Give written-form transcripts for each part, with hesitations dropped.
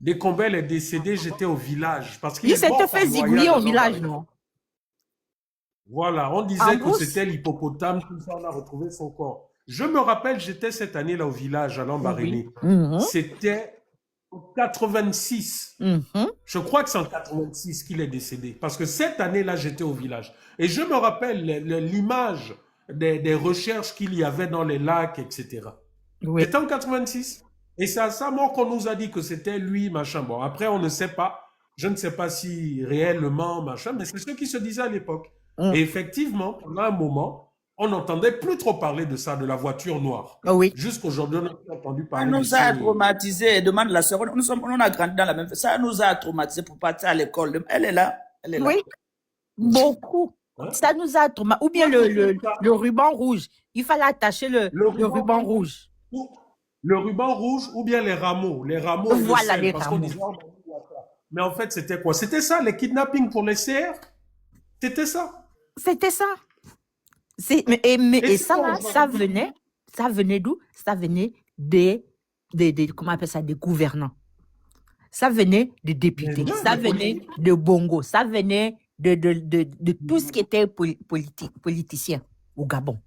Dès Combel est décédé, j'étais au village parce qu'il Il est s'était mort par fait zigouiller noyade au à village, Lambaréné. non? Voilà, on En disait que brousse? c'était l'hippopotame, tout ça, on a retrouvé son corps. Je me rappelle, j'étais cette année-là au village à Oui. Lambaréné. Mhm. C'était en 86. Mhm. Je crois que c'est en 86 qu'il est décédé. Parce que cette année-là, j'étais au village. Et je me rappelle l'image des recherches qu'il y avait dans les lacs, etc. Oui. C'était en 86. Et c'est à sa mort qu'on nous a dit que c'était lui, machin. Bon, après, on ne sait pas. Je ne sais pas si réellement, machin, mais c'est ce qui se disait à l'époque. Mm. Et effectivement, pendant un moment, on n'entendait plus trop parler de ça, de la voiture noire. Oui. Jusqu'aujourd'hui, on n'a plus entendu Ça parler de nous a ce... traumatisés, demande la sœur. On a grandi dans la même. Ça nous a traumatisés pour partir à l'école. Elle est là. Elle est là. Oui. Beaucoup. Hein? Ça nous a traumatisé. Ou bien le ruban rouge. Il fallait attacher le ruban rouge. Le ruban rouge ou bien les rameaux et le Voilà sel. les Parce qu'on rameaux. disait, mais en fait, c'était quoi? C'était ça, les kidnappings pour les CR? C'était ça. C'était ça. Mais Et ça, là, ça venait d'où? Ça venait comment on appelle ça, des gouvernants. Ça venait des députés, ça venait de Bongo, ça venait de tout ce qui était politicien au Gabon.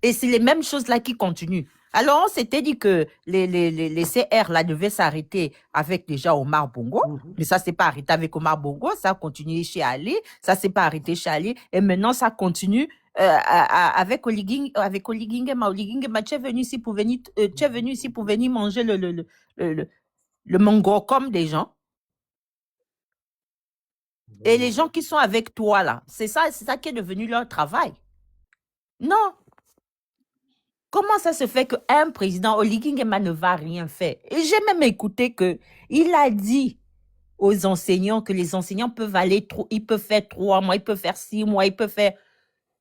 Et c'est les mêmes choses là qui continuent. Alors, on s'était dit que les CR là devaient s'arrêter avec déjà Omar Bongo, mais ça s'est pas arrêté avec Omar Bongo, ça a continué chez Ali, ça s'est pas arrêté chez Ali, et maintenant ça continue avec Oliging, avec Oligingema. Oligingema, tu es venu ici pour venir manger le mango comme des gens. Et les gens qui sont avec toi là, c'est ça qui est devenu leur travail. Non. Comment ça se fait qu'un président, Oligui Nguema, ne va rien faire? Et j'ai même écouté qu'il a dit aux enseignants que les enseignants peuvent ils peuvent faire 3 mois, ils peuvent faire 6 mois, ils peuvent faire...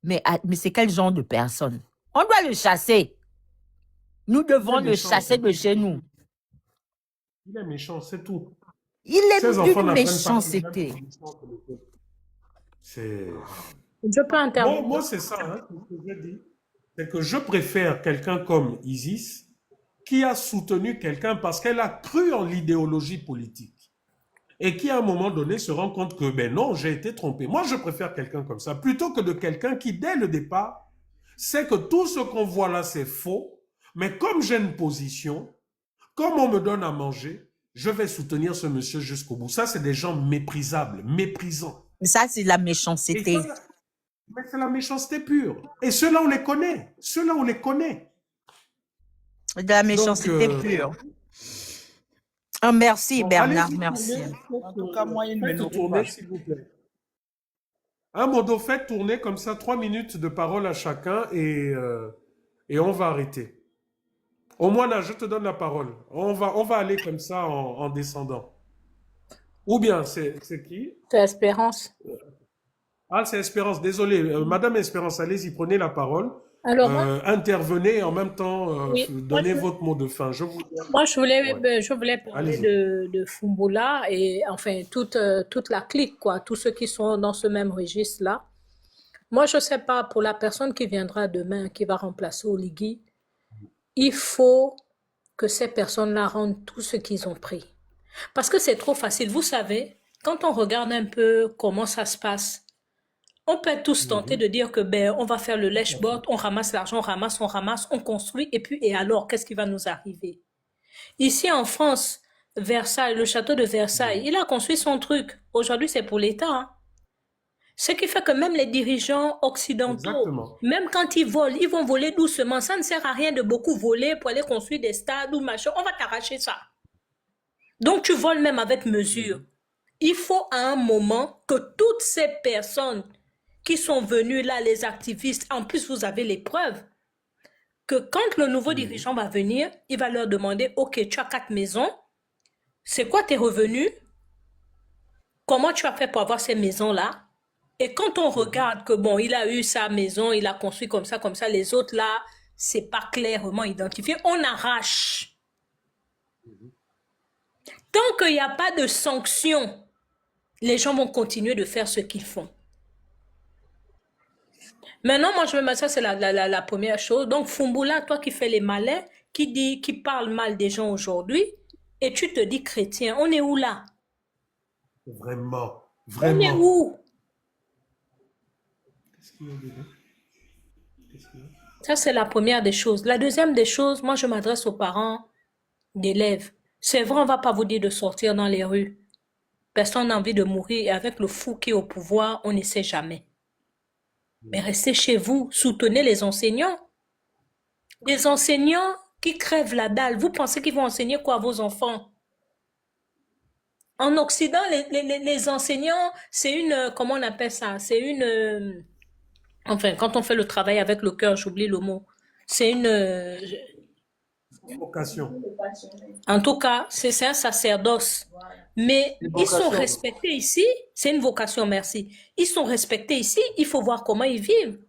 Mais c'est quel genre de personne? On doit le chasser. Nous devons le chasser de chez nous. Il est méchant, c'est tout. Il est d'une méchanceté. Je peux intervenir. Moi, c'est ça, hein, ce que je dis. C'est que je préfère quelqu'un comme Isis qui a soutenu quelqu'un parce qu'elle a cru en l'idéologie politique et qui, à un moment donné, se rend compte que, ben non, j'ai été trompé. Moi, je préfère quelqu'un comme ça plutôt que de quelqu'un qui, dès le départ, sait que tout ce qu'on voit là, c'est faux, mais comme j'ai une position, comme on me donne à manger, je vais soutenir ce monsieur jusqu'au bout. Ça, c'est des gens méprisables, méprisants. Ça, c'est la méchanceté. Mais c'est la méchanceté pure. Et ceux-là, on les connaît. Ceux-là, on les connaît. De la méchanceté pure. Oh, merci, bon, Bernard, merci. En tout cas, moi, il me tourner, s'il vous plaît. Un modo, faites tourner comme ça 3 minutes de parole à chacun et on va arrêter. Au moins, là, je te donne la parole. On va aller comme ça en descendant. Ou bien, c'est qui? C'est Espérance. Ah, c'est Espérance. Désolé. Madame Espérance, allez-y, prenez la parole. Alors, intervenez et en même temps, oui, donnez votre mot de fin. Moi, je voulais parler de Fumboula et enfin toute la clique, quoi, tous ceux qui sont dans ce même registre-là. Moi, je ne sais pas, pour la personne qui viendra demain, qui va remplacer Oligui, il faut que ces personnes-là rendent tout ce qu'ils ont pris. Parce que c'est trop facile. Vous savez, quand on regarde un peu comment ça se passe, on peut tous tenter de dire que on va faire le lèche-botte, on ramasse l'argent, on ramasse, on construit, et alors, qu'est-ce qui va nous arriver? Ici en France, Versailles, le château de Versailles, il a construit son truc. Aujourd'hui, c'est pour l'État. Hein. Ce qui fait que même les dirigeants occidentaux, exactement, même quand ils volent, ils vont voler doucement. Ça ne sert à rien de beaucoup voler pour aller construire des stades ou machin. On va t'arracher ça. Donc, tu voles même avec mesure. Il faut à un moment que toutes ces personnes qui sont venus là, les activistes, en plus vous avez les preuves, que quand le nouveau dirigeant va venir, il va leur demander, ok, tu as 4 maisons, c'est quoi tes revenus? Comment tu as fait pour avoir ces maisons-là? Et quand on regarde que bon, il a eu sa maison, il a construit comme ça, les autres là, c'est pas clairement identifié, on arrache. Tant qu'il n'y a pas de sanctions, les gens vont continuer de faire ce qu'ils font. Maintenant, moi, je me mets ça, c'est la première chose. Donc, Fumboula, toi qui fais les malins, qui parle mal des gens aujourd'hui, et tu te dis chrétien. On est où là? Vraiment, On est vraiment. où? Qu'est-ce qu'il y a dedans? Qu'est-ce qu'il y a? Ça, c'est la première des choses. La deuxième des choses, moi, je m'adresse aux parents d'élèves. C'est vrai, on va pas vous dire de sortir dans les rues. Personne n'a envie de mourir et avec le fou qui est au pouvoir, on ne sait jamais. Mais restez chez vous, soutenez les enseignants. Les enseignants qui crèvent la dalle, vous pensez qu'ils vont enseigner quoi à vos enfants? En Occident, les enseignants, c'est une, comment on appelle ça? C'est une, enfin, quand on fait le travail avec le cœur, j'oublie le mot. C'est une, Vocation. en tout cas, c'est un sacerdoce. Mais Une ils sont vocation. respectés ici. C'est une vocation, merci. Ils sont respectés ici. Il faut voir comment ils vivent.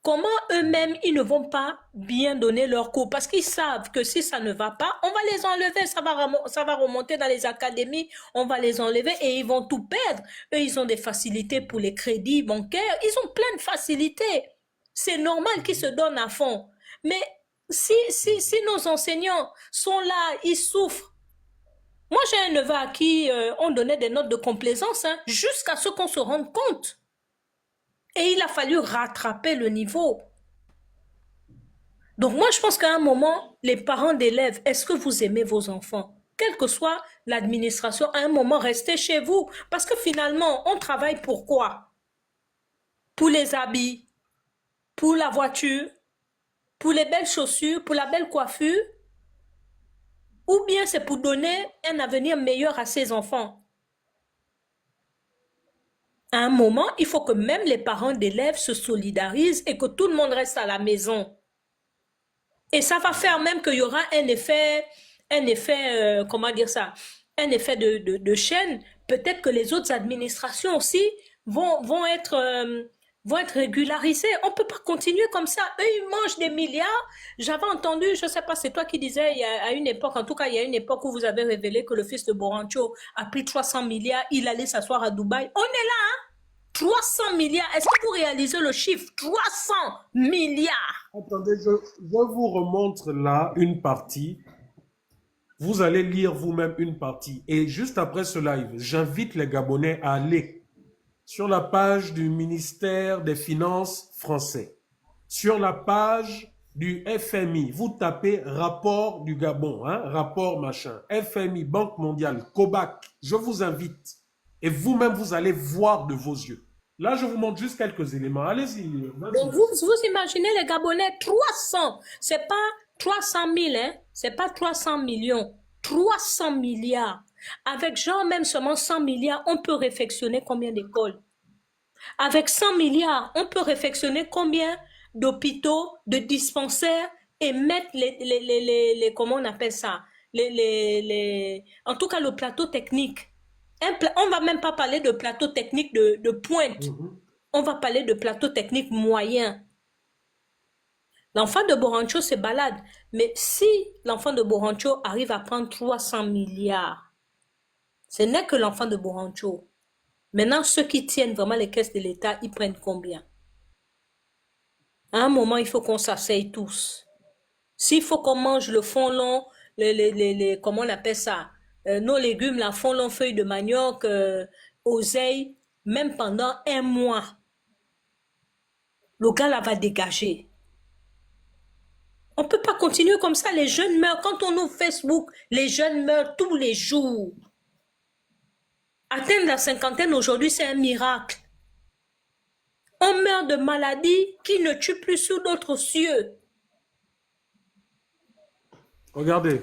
Comment eux-mêmes, ils ne vont pas bien donner leur cours parce qu'ils savent que si ça ne va pas, on va les enlever, ça va remonter dans les académies, on va les enlever et ils vont tout perdre. Eux, ils ont des facilités pour les crédits bancaires, ils ont plein de facilités. C'est normal qu'ils se donnent à fond. Mais si nos enseignants sont là, ils souffrent. Moi, j'ai un neveu à qui on donnait des notes de complaisance jusqu'à ce qu'on se rende compte. Et il a fallu rattraper le niveau. Donc moi, je pense qu'à un moment, les parents d'élèves, est-ce que vous aimez vos enfants? Quelle que soit l'administration, à un moment, restez chez vous. Parce que finalement, on travaille pour quoi? Pour les habits, pour la voiture, pour les belles chaussures, pour la belle coiffure, ou bien c'est pour donner un avenir meilleur à ses enfants. À un moment, il faut que même les parents d'élèves se solidarisent et que tout le monde reste à la maison. Et ça va faire même qu'il y aura un effet comment dire ça, un effet de chaîne. Peut-être que les autres administrations aussi vont être régularisées. On ne peut pas continuer comme ça. Eux, ils mangent des milliards. J'avais entendu, je ne sais pas, c'est toi qui disais à une époque, en tout cas, il y a une époque où vous avez révélé que le fils de Borancho a pris 300 milliards, il allait s'asseoir à Dubaï. On est là, hein? 300 milliards. Est-ce que vous réalisez le chiffre? 300 milliards. Attendez, je vous remontre là une partie. Vous allez lire vous-même une partie. Et juste après ce live, j'invite les Gabonais à aller sur la page du ministère des Finances français, sur la page du FMI. Vous tapez rapport du Gabon, hein, rapport machin, FMI, Banque mondiale, COBAC. Je vous invite. Et vous-même, vous allez voir de vos yeux. Là, je vous montre juste quelques éléments. Allez-y. Donc, vous imaginez les Gabonais, 300. C'est pas 300 000, hein. C'est pas 300 millions. 300 milliards. Avec genre même seulement 100 milliards, on peut réfectionner combien d'écoles? Avec 100 milliards, on peut réfectionner combien d'hôpitaux, de dispensaires et mettre comment on appelle ça? En tout cas, le plateau technique. On va même pas parler de plateau technique de pointe. On va parler de plateau technique moyen. L'enfant de Borancho se balade. Mais si l'enfant de Borancho arrive à prendre 300 milliards, ce n'est que l'enfant de Borancho. Maintenant, ceux qui tiennent vraiment les caisses de l'État, ils prennent combien? À un moment, il faut qu'on s'asseye tous. S'il faut qu'on mange le fond long, comment on appelle ça? Nos légumes, la fond long, feuilles de manioc, oseille, même pendant un mois, le gars là va dégager. On ne peut pas continuer comme ça. Les jeunes meurent. Quand on ouvre Facebook, les jeunes meurent tous les jours. Atteindre la cinquantaine aujourd'hui, c'est un miracle. On meurt de maladies qui ne tuent plus sous d'autres cieux. Regardez.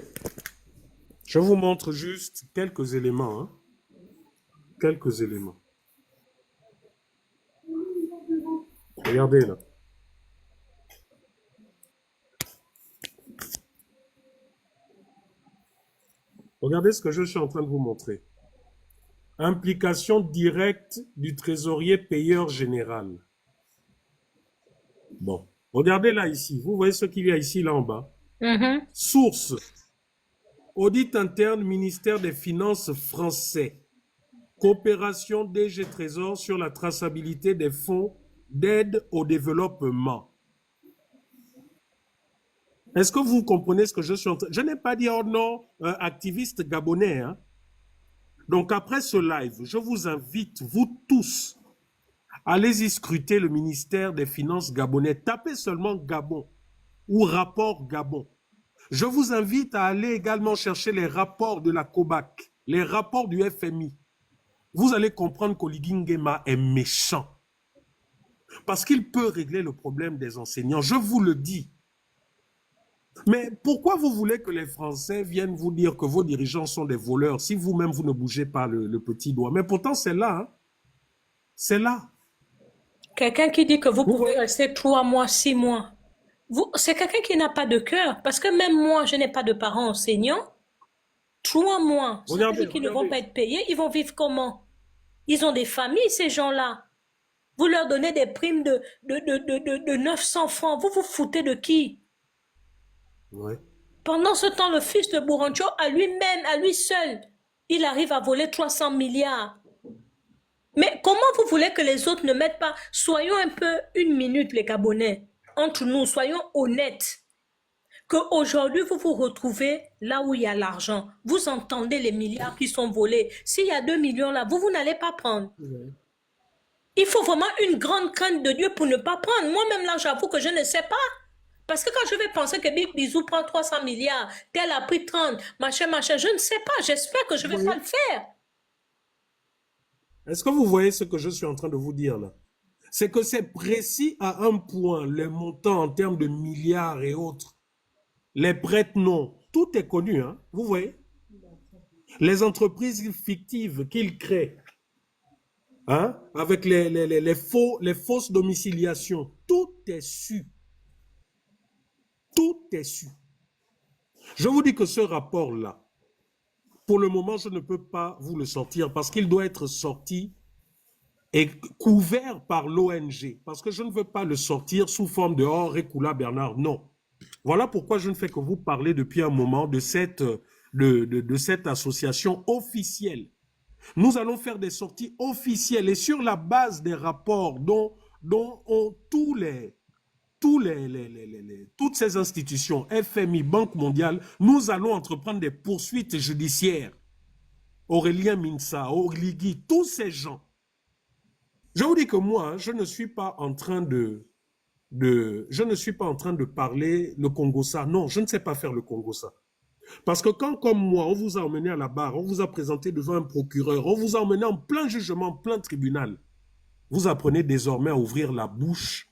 Je vous montre juste quelques éléments. Hein. Quelques éléments. Regardez là. Regardez ce que je suis en train de vous montrer. Implication directe du trésorier payeur général. Bon. Regardez là ici. Vous voyez ce qu'il y a ici là en bas. Source. Audit interne ministère des Finances français. Coopération DG Trésor sur la traçabilité des fonds d'aide au développement. Est-ce que vous comprenez ce que je suis en train... Je n'ai pas dit, oh non, activiste gabonais. Hein? Donc après ce live, je vous invite, vous tous, allez-y scruter le ministère des Finances gabonais. Tapez seulement Gabon ou rapport Gabon. Je vous invite à aller également chercher les rapports de la COBAC, les rapports du FMI. Vous allez comprendre qu'Oligui Nguema est méchant. Parce qu'il peut régler le problème des enseignants. Je vous le dis. Mais pourquoi vous voulez que les Français viennent vous dire que vos dirigeants sont des voleurs si vous-même vous ne bougez pas le petit doigt? Mais pourtant c'est là. Hein? C'est là. Quelqu'un qui dit que vous pouvez rester 3 mois, 6 mois. C'est quelqu'un qui n'a pas de cœur. Parce que même moi, je n'ai pas de parents enseignants. 3 mois, ça veut dire qu'ils ne vont pas être payés. Ils vont vivre comment? Ils ont des familles, ces gens-là. Vous leur donnez des primes de 900 francs. Vous vous foutez de qui? Ouais. Pendant ce temps, le fils de Bourancho, à lui-même, à lui seul, il arrive à voler 300 milliards. Mais comment vous voulez que les autres ne mettent pas? Soyons un peu une minute, les Gabonais. Entre nous, soyons honnêtes. Qu'aujourd'hui, vous vous retrouvez là où il y a l'argent. Vous entendez les milliards qui sont volés. S'il y a 2 millions là, vous n'allez pas prendre. Il faut vraiment une grande crainte de Dieu pour ne pas prendre. Moi-même là, j'avoue que je ne sais pas. Parce que quand je vais penser que Big Bisou prend 300 milliards, tel a pris 30, machin, je ne sais pas. J'espère que je ne vais pas le faire. Est-ce que vous voyez ce que je suis en train de vous dire là? C'est que c'est précis à un point, les montants en termes de milliards et autres. Les prêts non, tout est connu, hein? Vous voyez? Les entreprises fictives qu'ils créent, hein? Avec les fausses domiciliations, tout est su. Tout est su. Je vous dis que ce rapport-là, pour le moment, je ne peux pas vous le sortir parce qu'il doit être sorti et couvert par l'ONG. Parce que je ne veux pas le sortir sous forme de « Oh, Rekula Bernard ». Non. Voilà pourquoi je ne fais que vous parler depuis un moment de cette association officielle. Nous allons faire des sorties officielles et sur la base des rapports dont ont toutes ces institutions, FMI, Banque mondiale, nous allons entreprendre des poursuites judiciaires. Aurélien Minsa, Oligui, tous ces gens. Je vous dis que moi, je ne suis pas en train de parler le Congossa. Non, je ne sais pas faire le Congossa. Parce que quand, comme moi, on vous a emmené à la barre, on vous a présenté devant un procureur, on vous a emmené en plein jugement, en plein tribunal, vous apprenez désormais à ouvrir la bouche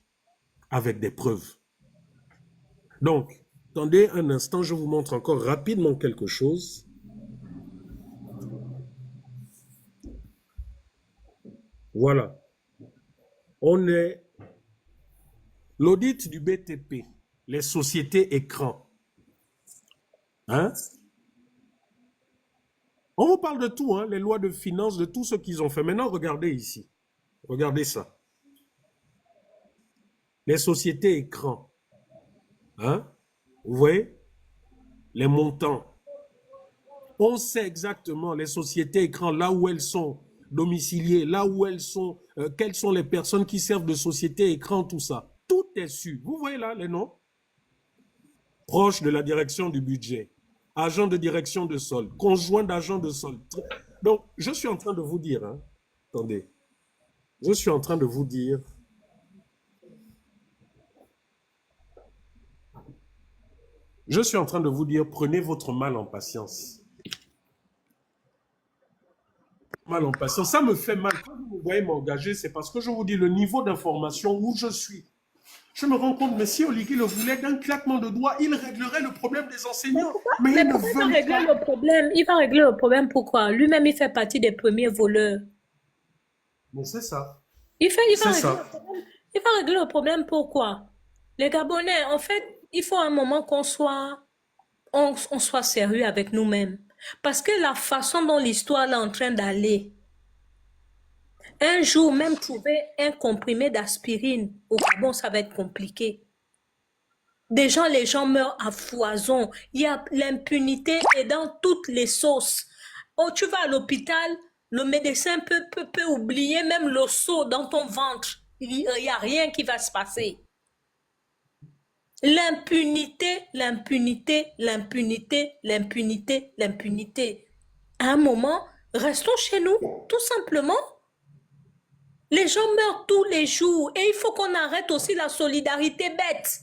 avec des preuves. Donc, attendez un instant, je vous montre encore rapidement quelque chose. Voilà. On est l'audit du BTP, les sociétés écrans. Hein? On vous parle de tout, hein, les lois de finances, de tout ce qu'ils ont fait. Maintenant, regardez ici. Regardez ça. Les sociétés écrans. Hein? Vous voyez? Les montants. On sait exactement les sociétés écrans, là où elles sont domiciliées, là où elles sont, quelles sont les personnes qui servent de société écran, tout ça. Tout est su. Vous voyez là les noms? Proche de la direction du budget, agent de direction de solde, conjoint d'agent de solde. Donc, je suis en train de vous dire, hein, attendez, je suis en train de vous dire, prenez votre mal en patience. Mal en patience, ça me fait mal. Quand vous me voyez m'engager, c'est parce que je vous dis le niveau d'information où je suis. Je me rends compte, mais si Oligui le voulait, d'un claquement de doigts, il réglerait le problème des enseignants. Mais il ne veut pas régler le problème. Il va régler le problème pourquoi? Lui-même, il fait partie des premiers voleurs. Bon, c'est ça. Il va régler le problème pourquoi? Les Gabonais, en fait, il faut un moment qu'on soit, on soit sérieux avec nous-mêmes. Parce que la façon dont l'histoire est en train d'aller, un jour, même trouver un comprimé d'aspirine au Gabon, ça va être compliqué. Les gens meurent à foison. Il y a l'impunité et dans toutes les sauces. Oh, tu vas à l'hôpital, le médecin peut oublier même le seau dans ton ventre. Il n'y a rien qui va se passer. L'impunité, l'impunité, l'impunité, l'impunité, l'impunité. À un moment, restons chez nous, tout simplement. Les gens meurent tous les jours et il faut qu'on arrête aussi la solidarité bête.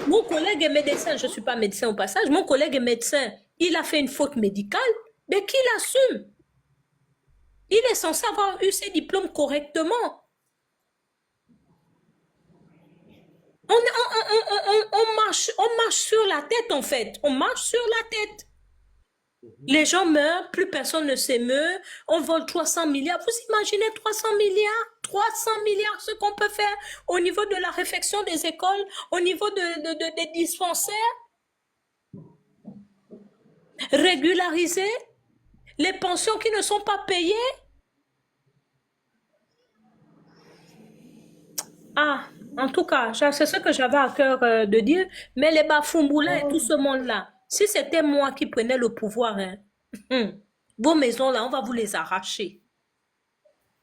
Mon collègue est médecin, je ne suis pas médecin au passage, mon collègue est médecin, il a fait une faute médicale, mais qu'il assume. Il est censé avoir eu ses diplômes correctement. On marche sur la tête en fait, on marche sur la tête. Les gens meurent, plus personne ne s'émeut, on vole 300 milliards. Vous imaginez 300 milliards? 300 milliards, ce qu'on peut faire au niveau de la réfection des écoles, au niveau des dispensaires. Régulariser les pensions qui ne sont pas payées. Ah, en tout cas, c'est ce que j'avais à cœur de dire. Mais les Bafoumboulas et tout ce monde-là, si c'était moi qui prenais le pouvoir, hein, vos maisons-là, on va vous les arracher.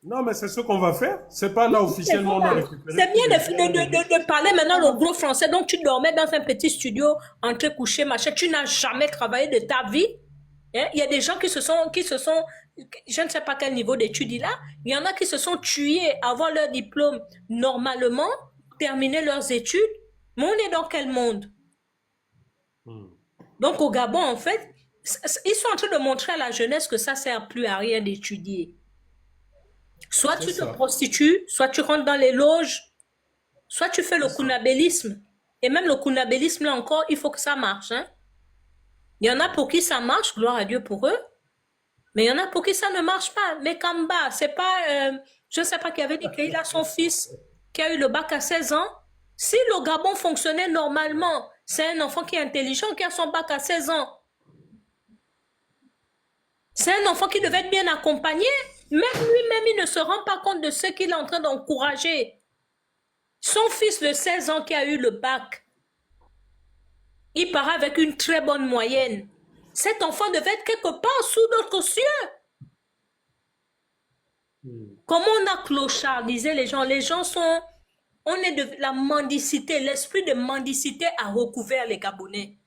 Non, mais c'est ce qu'on va faire. C'est pas là officiellement on a récupéré. C'est bien de parler maintenant le gros français. Donc, tu dormais dans un petit studio, entre couché, machin. Tu n'as jamais travaillé de ta vie. Hein? Il y a des gens qui se sont, je ne sais pas quel niveau d'études il a. Il y en a qui se sont tués à avoir leur diplôme normalement, terminer leurs études. Mais on est dans quel monde? Donc, au Gabon, en fait, ils sont en train de montrer à la jeunesse que ça ne sert plus à rien d'étudier. Soit tu te prostitues, soit tu rentres dans les loges, soit tu fais le kunabélisme. Et même le kunabélisme, là encore, il faut que ça marche. Hein? Il y en a pour qui ça marche, gloire à Dieu pour eux. Mais il y en a pour qui ça ne marche pas. Mais Kamba, c'est pas... je ne sais pas qui avait dit qu'il a son fils qui a eu le bac à 16 ans. Si le Gabon fonctionnait normalement, c'est un enfant qui est intelligent, qui a son bac à 16 ans. C'est un enfant qui devait être bien accompagné. Même lui-même, il ne se rend pas compte de ce qu'il est en train d'encourager. Son fils de 16 ans qui a eu le bac, il part avec une très bonne moyenne. Cet enfant devait être quelque part sous notre cieux. Comment on a clochardisé les gens? Les gens sont... On est de la mendicité. L'esprit de mendicité a recouvert les Gabonais.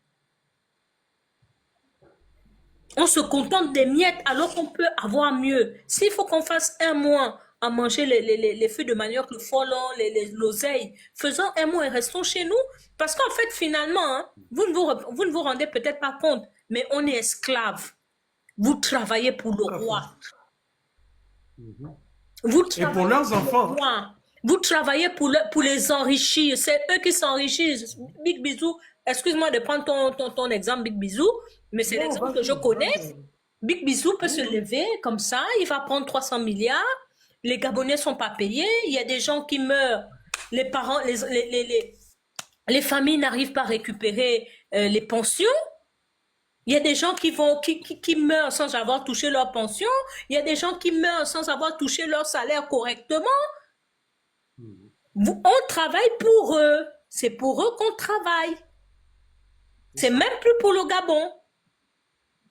On se contente des miettes alors qu'on peut avoir mieux. S'il faut qu'on fasse un mois à manger les feuilles de manioc, le folon, l'oseille, faisons un mois et restons chez nous. Parce qu'en fait, finalement, hein, vous ne vous rendez peut-être pas compte, mais on est esclaves. Vous travaillez pour le roi. Et pour leurs enfants. Vous travaillez pour les enrichir. C'est eux qui s'enrichissent. Big Bisou, excuse-moi de prendre ton exemple, Big Bisou, mais c'est l'exemple que je connais. Big Bisou peut se lever comme ça, il va prendre 300 milliards, les Gabonais ne sont pas payés, il y a des gens qui meurent, les parents, les familles n'arrivent pas à récupérer les pensions. Il y a des gens qui meurent sans avoir touché leur pension, il y a des gens qui meurent sans avoir touché leur salaire correctement. On travaille pour eux. C'est pour eux qu'on travaille. C'est même plus pour le Gabon.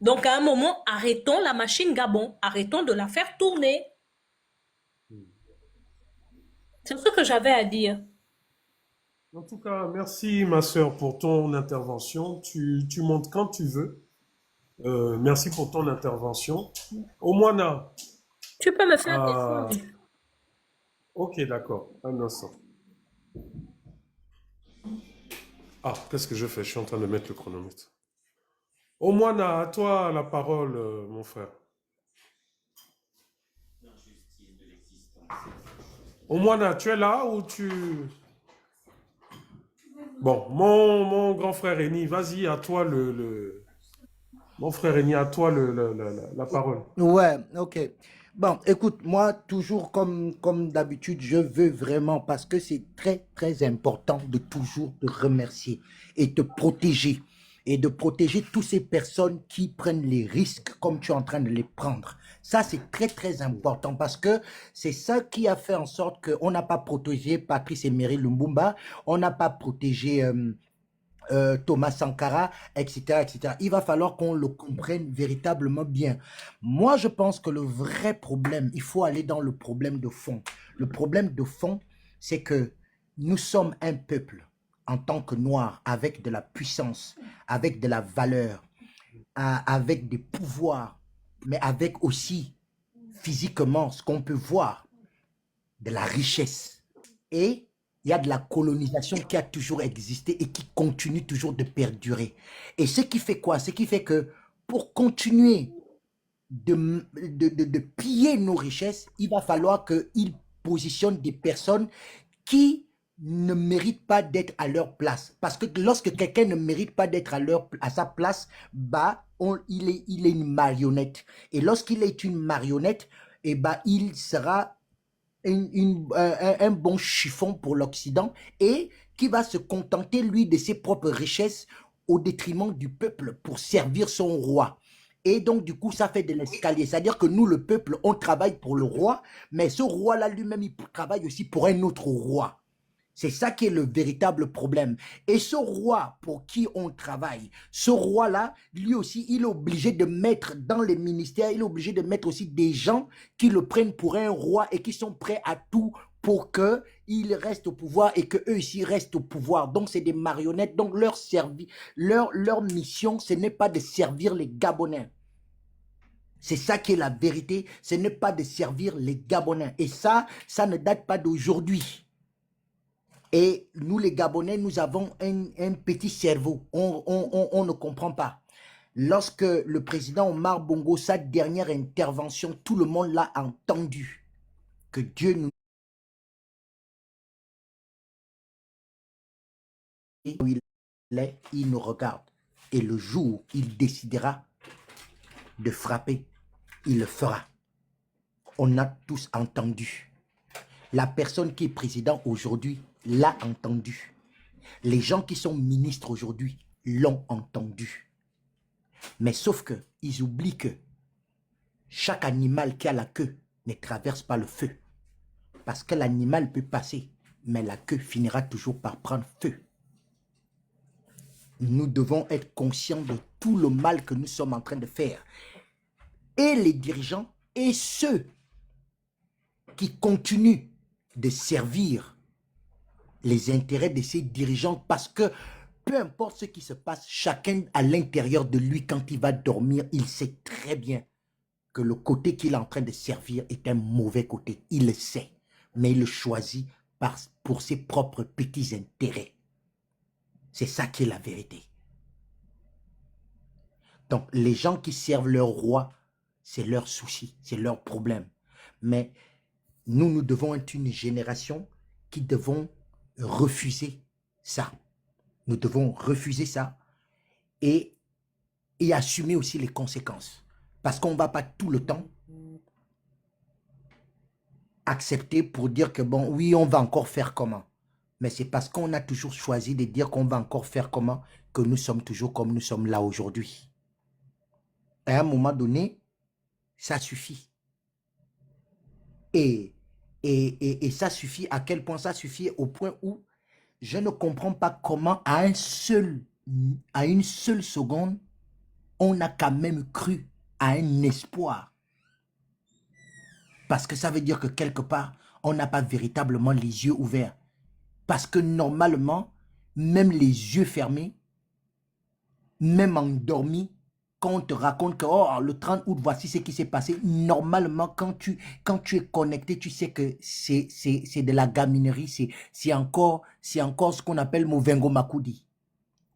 Donc, à un moment, arrêtons la machine Gabon. Arrêtons de la faire tourner. C'est ce que j'avais à dire. En tout cas, merci, ma sœur, pour ton intervention. Tu montes quand tu veux. Merci pour ton intervention. Omwana. Tu peux me faire des fois. Ok, d'accord. Un instant. Ah, qu'est-ce que je fais? Je suis en train de mettre le chronomètre. Omwana, à toi la parole, mon frère. Omwana, tu es là ou tu... Bon, mon grand frère Eni, vas-y, à toi Mon frère Eni, à toi la parole. Ouais, ok. Bon, écoute, moi, toujours comme d'habitude, je veux vraiment, parce que c'est très, très important de toujours te remercier et te protéger. Et de protéger toutes ces personnes qui prennent les risques comme tu es en train de les prendre. Ça, c'est très, très important parce que c'est ça qui a fait en sorte qu'on n'a pas protégé Patrice Emery Lumumba, on n'a pas protégé... Thomas Sankara, etc., etc. Il va falloir qu'on le comprenne véritablement bien. Moi, je pense que le vrai problème, il faut aller dans le problème de fond. Le problème de fond, c'est que nous sommes un peuple en tant que Noirs avec de la puissance, avec de la valeur, avec des pouvoirs, mais avec aussi physiquement ce qu'on peut voir, de la richesse. Et il y a de la colonisation qui a toujours existé et qui continue toujours de perdurer. Et ce qui fait quoi? Ce qui fait que pour continuer de piller nos richesses, il va falloir qu'ils positionnent des personnes qui ne méritent pas d'être à leur place. Parce que lorsque quelqu'un ne mérite pas d'être à sa place, bah, il est une marionnette. Et lorsqu'il est une marionnette, et bah, il sera un bon chiffon pour l'Occident et qui va se contenter, lui, de ses propres richesses au détriment du peuple pour servir son roi. Et donc, du coup, ça fait de l'escalier. C'est-à-dire que nous, le peuple, on travaille pour le roi, mais ce roi-là lui-même, il travaille aussi pour un autre roi. C'est ça qui est le véritable problème. Et ce roi pour qui on travaille, ce roi-là, lui aussi, il est obligé de mettre dans les ministères, il est obligé de mettre aussi des gens qui le prennent pour un roi et qui sont prêts à tout pour qu'il reste au pouvoir et qu'eux ici restent au pouvoir. Donc, c'est des marionnettes. Donc, leur mission, ce n'est pas de servir les Gabonais. C'est ça qui est la vérité. Ce n'est pas de servir les Gabonais. Et ça ne date pas d'aujourd'hui. Et nous, les Gabonais, nous avons un petit cerveau. On ne comprend pas. Lorsque le président Omar Bongo, sa dernière intervention, tout le monde l'a entendu. Que Dieu nous... Il nous regarde. Et le jour où il décidera de frapper, il le fera. On a tous entendu. La personne qui est président aujourd'hui l'a entendu. Les gens qui sont ministres aujourd'hui l'ont entendu. Mais sauf que ils oublient que chaque animal qui a la queue ne traverse pas le feu. Parce que l'animal peut passer, mais la queue finira toujours par prendre feu. Nous devons être conscients de tout le mal que nous sommes en train de faire. Et les dirigeants et ceux qui continuent de servir les intérêts de ces dirigeants parce que peu importe ce qui se passe, chacun à l'intérieur de lui, quand il va dormir, il sait très bien que le côté qu'il est en train de servir est un mauvais côté. Il le sait, mais il le choisit pour ses propres petits intérêts. C'est ça qui est la vérité. Donc, les gens qui servent leur roi, c'est leur souci, c'est leur problème. Mais nous devons être une génération qui devons refuser ça. Nous devons refuser ça et assumer aussi les conséquences. Parce qu'on ne va pas tout le temps accepter pour dire que bon, oui, on va encore faire comment. Mais c'est parce qu'on a toujours choisi de dire qu'on va encore faire comment que nous sommes toujours comme nous sommes là aujourd'hui. À un moment donné, ça suffit. Et ça suffit, à quel point ça suffit? Au point où je ne comprends pas comment à une seule seconde, on a quand même cru à un espoir. Parce que ça veut dire que quelque part, on n'a pas véritablement les yeux ouverts. Parce que normalement, même les yeux fermés, même endormis, quand on te raconte que oh, le 30 août, voici ce qui s'est passé, normalement, quand tu es connecté, tu sais que c'est de la gaminerie, c'est encore ce qu'on appelle Movengo Makudi.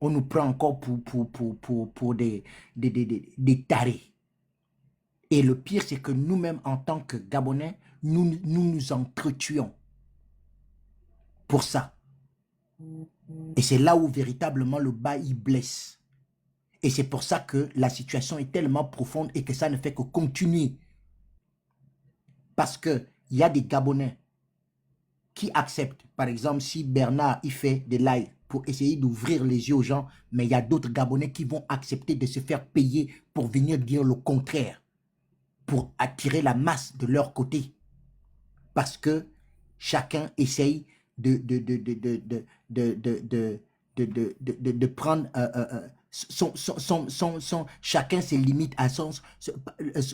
On nous prend encore pour des tarés. Et le pire, c'est que nous-mêmes, en tant que Gabonais, nous entretuons pour ça. Et c'est là où véritablement le bas, il blesse. Et c'est pour ça que la situation est tellement profonde et que ça ne fait que continuer. Parce qu'il y a des Gabonais qui acceptent. Par exemple, si Bernard il fait des lives pour essayer d'ouvrir les yeux aux gens, mais il y a d'autres Gabonais qui vont accepter de se faire payer pour venir dire le contraire, pour attirer la masse de leur côté. Parce que chacun essaye de prendre chacun ses limites à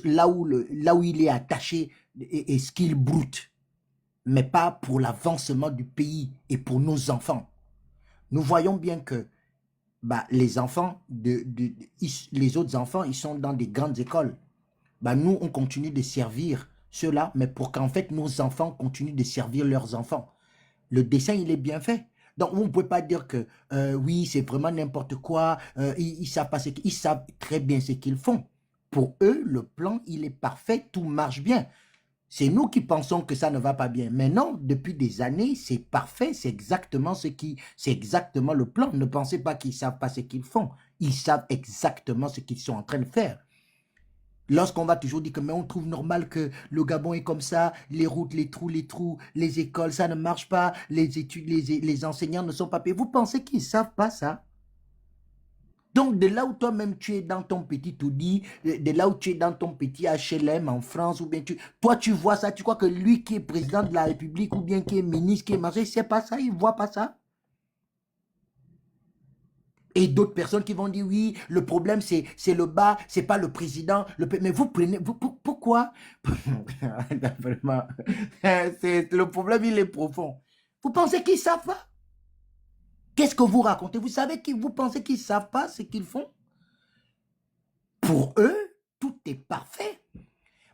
là où il est attaché et ce qu'il broute. mais pas pour l'avancement du pays et pour nos enfants. Nous voyons bien que les enfants, les autres enfants, ils sont dans des grandes écoles. Nous, on continue de servir ceux-là, mais pour qu'en fait, nos enfants continuent de servir leurs enfants. Le dessin, il est bien fait. Donc, on ne peut pas dire que, oui, c'est vraiment n'importe quoi, ils savent pas ils savent très bien ce qu'ils font. Pour eux, le plan, il est parfait, tout marche bien. C'est nous qui pensons que ça ne va pas bien. Mais non, depuis des années, c'est parfait, c'est exactement le plan. Ne pensez pas qu'ils savent pas ce qu'ils font. Ils savent exactement ce qu'ils sont en train de faire. Lorsqu'on va toujours dire que mais on trouve normal que le Gabon est comme ça, les routes, les trous, les écoles, ça ne marche pas, les études, les enseignants ne sont pas payés. Vous pensez qu'ils ne savent pas ça? Donc, de là où toi-même tu es dans ton petit taudis, de là où tu es dans ton petit HLM en France, ou bien toi tu vois ça, tu crois que lui qui est président de la République, ou bien qui est ministre, qui est machin, il ne sait pas ça, il ne voit pas ça? Et d'autres personnes qui vont dire oui, le problème c'est le bas, c'est pas le président. Mais vous prenez, pourquoi? Vraiment, le problème il est profond. Vous pensez qu'ils savent pas? Qu'est-ce que vous racontez? Vous savez vous pensez qu'ils savent pas ce qu'ils font? Pour eux, tout est parfait.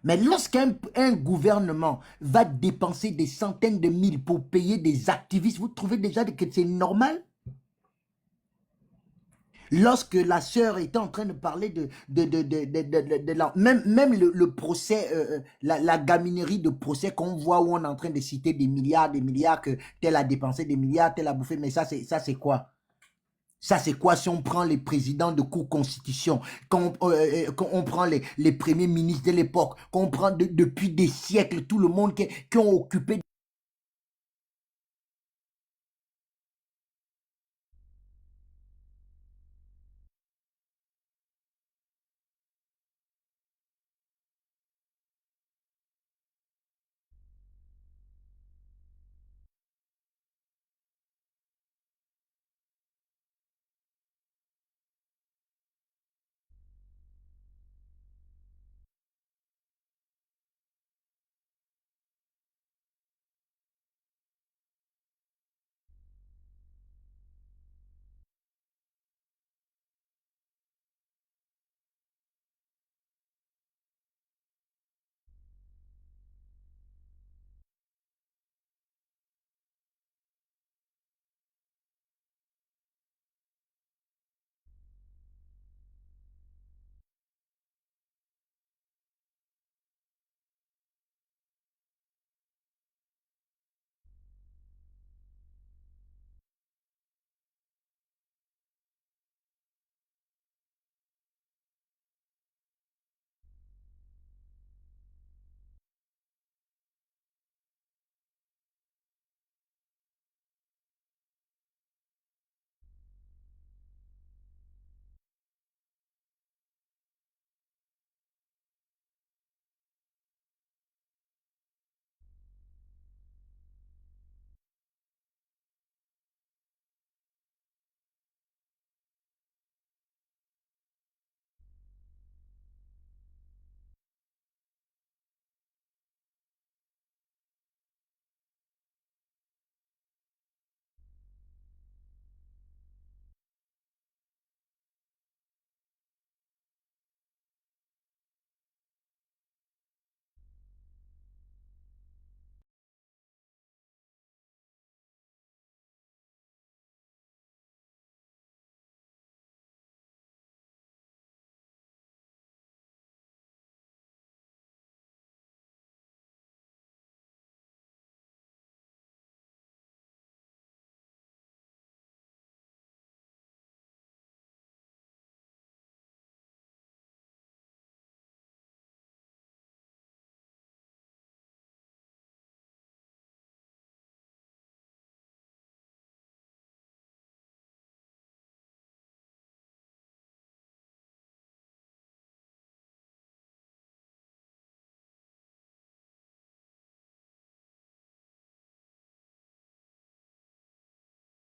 Mais lorsqu'un gouvernement va dépenser des centaines de mille pour payer des activistes, vous trouvez déjà que c'est normal? Lorsque la sœur était en train de parler même le procès, la gaminerie de procès qu'on voit où on est en train de citer des milliards, que tel a dépensé des milliards, tel a bouffé, mais ça c'est quoi? Ça c'est quoi si on prend les présidents de cour constitution, quand on prend les premiers ministres de l'époque, qu'on prend depuis des siècles, tout le monde qui ont occupé